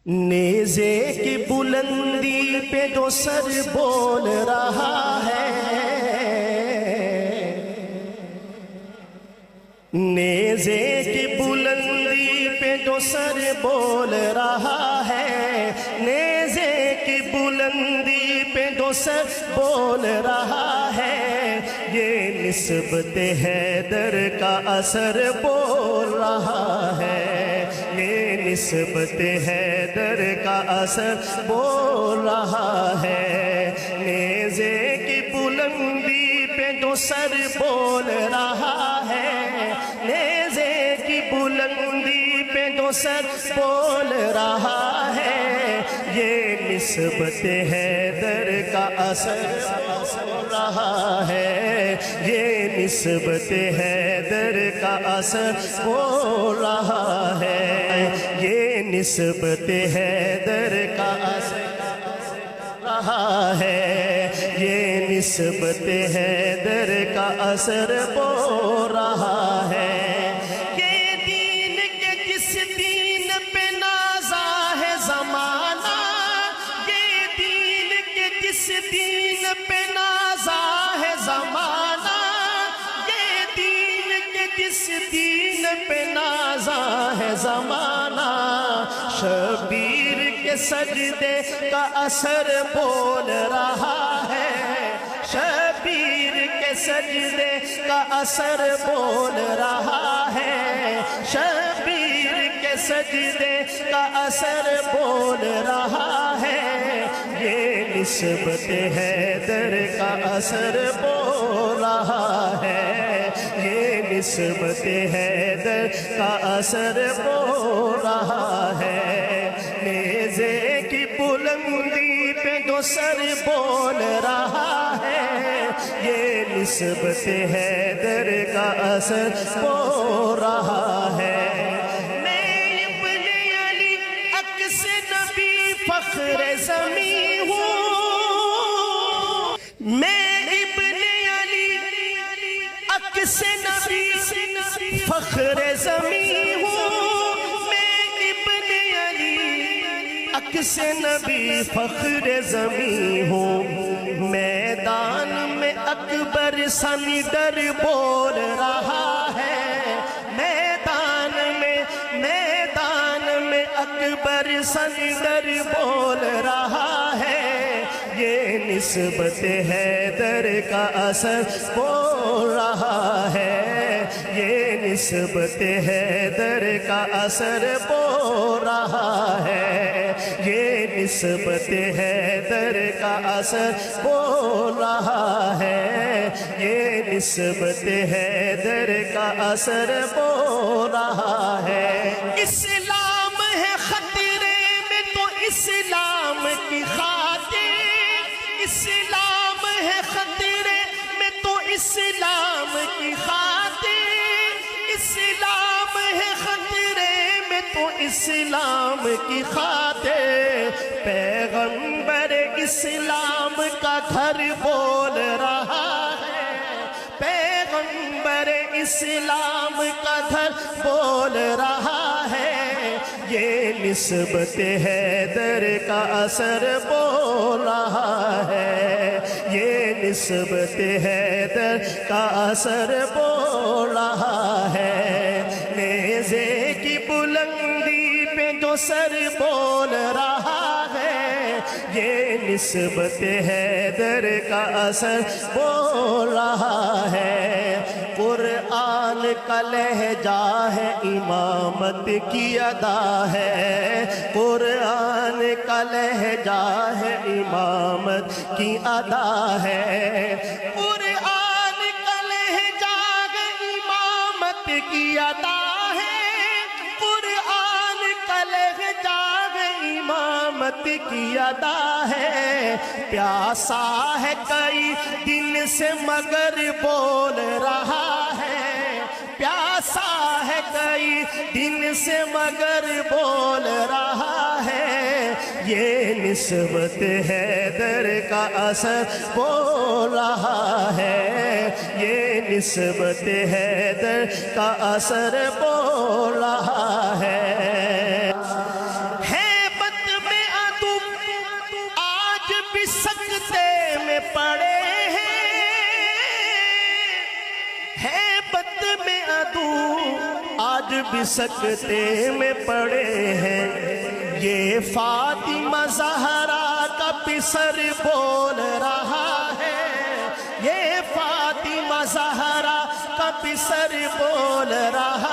نیزے کی بلندی پہ جو سر بول رہا ہے، نیزے کی بلندی پہ جو سر بول رہا ہے، نیزے کی بلندی پہ جو سر بول رہا ہے، یہ نسبت حیدر کا اثر بول رہا ہے، یہ نسبت حیدر کا اثر بول رہا ہے۔ نیزے کی بلندی پہ جو سر بول رہا ہے، نیزے کی بلندی پہ جو سر بول رہا ہے، یہ نسبت حیدر کا اثر بول رہا ہے، یہ نسبت حیدر کا اثر بول رہا ہے، یہ نسبت حیدر کا اثر رہا ہے، یہ نسبت حیدر کا اثر بول رہا ہے۔ یہ دین کے جس دین پہ نازا ہے زمانہ، یہ دین کے جس دین پہ نازا ہے زمانہ، یہ دین کے جس دین پہ نازا ہے زمانہ، شبیر کے سجدے کا اثر بول رہا ہے، شبیر کے سجدے کا اثر بول رہا ہے، شبیر کے سجدے کا اثر بول رہا ہے، یہ نسبت حیدر کا اثر بول رہا ہے، یہ نسبت حیدر کا اثر بول رہا ہے۔ نیزے کی بلندی پہ جو سر بول رہا ہے، یہ نسبت حیدر کا اثر بول رہا ہے۔ میں ابن علی عکس نبی فخر زمیں ہوں، میں ابن علی عکس نبی فخر زمیں ہوں، میں ابن علی عکس نبی فخر زمیں ہوں، میدان میں اکبر سنڈر بول رہا ہے، میدان میں اکبر سنڈر بول رہا ہے، یہ نسبت حیدر کا اثر بول رہا ہے، یہ نسبت حیدر کا اثر بول رہا ہے، یہ نسبت حیدر کا اثر بول رہا ہے، یہ نسبت حیدر کا اثر بول رہا ہے۔ اسلام ہے خطرے میں تو اسلام کی خاطر، اسلام ہے خطرے میں تو اسلام کی خاطر، اسلام ہے خطرے میں تو اسلام کی خاطر، پیغمبر اسلام کا گھر بول رہا ہے، پیغمبر اسلام کا گھر بول رہا ہے، یہ نسبت حیدر کا اثر بول رہا ہے، یہ نسبت حیدر کا اثر بول رہا ہے۔ نیزے کی بلندی پہ جو سر بول رہا ہے، یہ نسبت حیدر کا اثر بول رہا ہے۔ قرآن کا لہجہ ہے، امامت کی ادا ہے، قرآن کا لہجہ ہے، امامت کی ادا ہے، قرآن کا لہجہ ہے، امامت کی ادا ہے، قرآن کا لہجہ ہے، امامت کی ادا ہے، پیاسا ہے کئی دن سے مگر بول رہا ہے، پیاسا ہے کئی دن سے مگر بول رہا ہے، یہ نسبت حیدر کا اثر بول رہا ہے، یہ نسبت حیدر کا اثر بول رہا ہے۔ ہیبت بھی سکتے میں پڑے ہیں، یہ فاطمہ زہرا کا پسر بول رہا ہے، یہ فاطمہ زہرا کا پسر بول رہا